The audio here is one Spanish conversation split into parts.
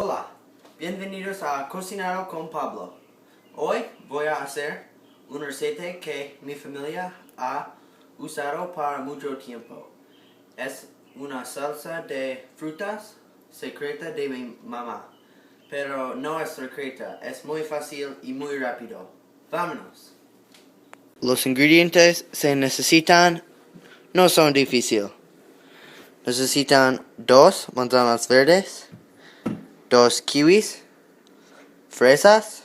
Hola, bienvenidos a Cocinando con Pablo. Hoy voy a hacer una receta que mi familia ha usado para mucho tiempo. Es una salsa de frutas secreta de mi mamá, pero no es secreta, es muy fácil y muy rápido. Vámonos. Los ingredientes se necesitan, no son difíciles. Necesitan 2 manzanas verdes, 2 kiwis, fresas,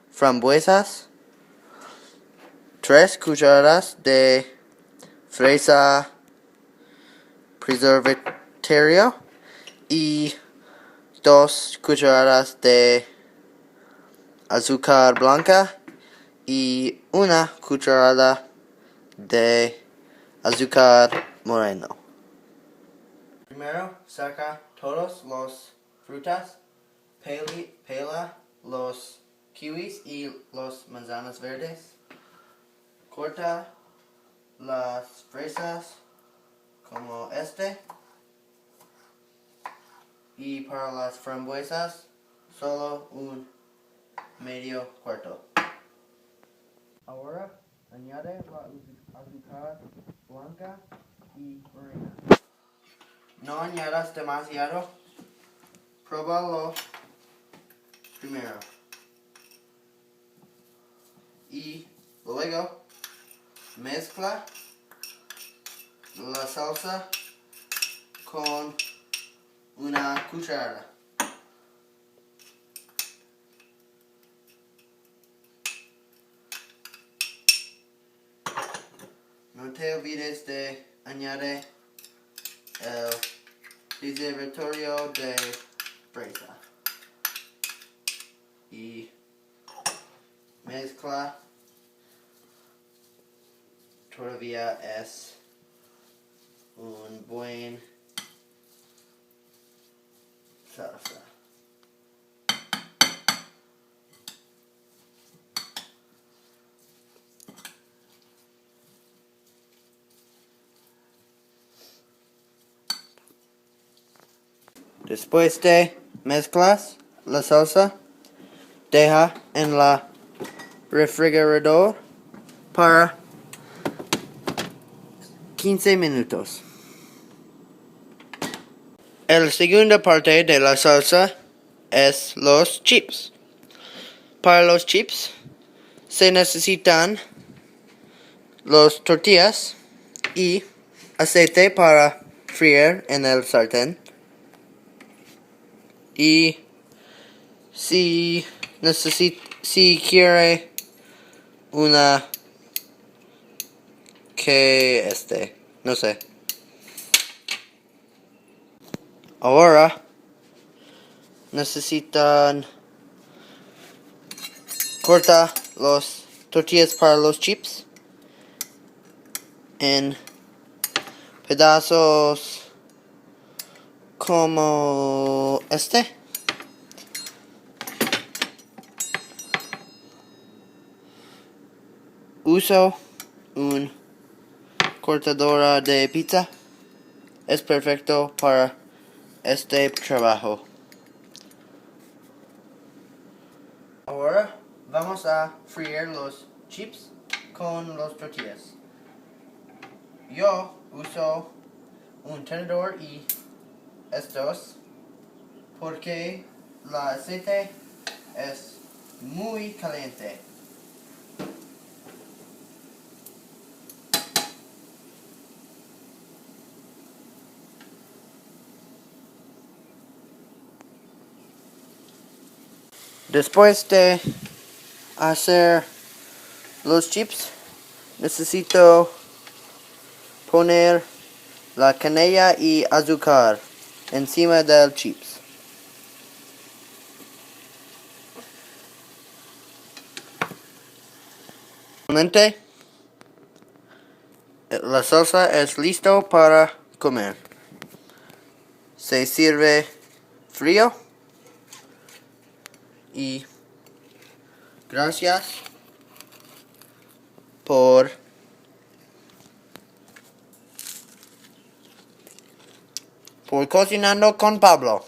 frambuesas, 3 cucharadas de fresa preservatorio y 2 cucharadas de azúcar blanca y 1 cucharada de azúcar moreno. Primero saca todos los frutas, pela los kiwis y los manzanas verdes. Corta las fresas como y para las frambuesas solo un medio cuarto. Ahora añade la azúcar blanca y morena. No añadas demasiado. Pruébalo primero. Y luego mezcla la salsa con una cuchara. No te olvides de añadir el preservatorio de fresa. Y mezcla. Todavía es un buen salsa. Después de mezclas la salsa, deja en la refrigerador para 15 minutos. La segunda parte de la salsa es los chips. Para los chips se necesitan los tortillas y aceite para freír en el sartén. Y si quiere una no sé. Ahora necesitan cortar los tortillas para los chips en pedazos como Uso un cortadora de pizza. Es perfecto para este trabajo. Ahora vamos a freír los chips con los tortillas. Yo uso un tenedor y estos porque el aceite es muy caliente. Después de hacer los chips, necesito poner la canela y azúcar encima del chips. Finalmente, la salsa es listo para comer. Se sirve frío y gracias por cocinando con Pablo.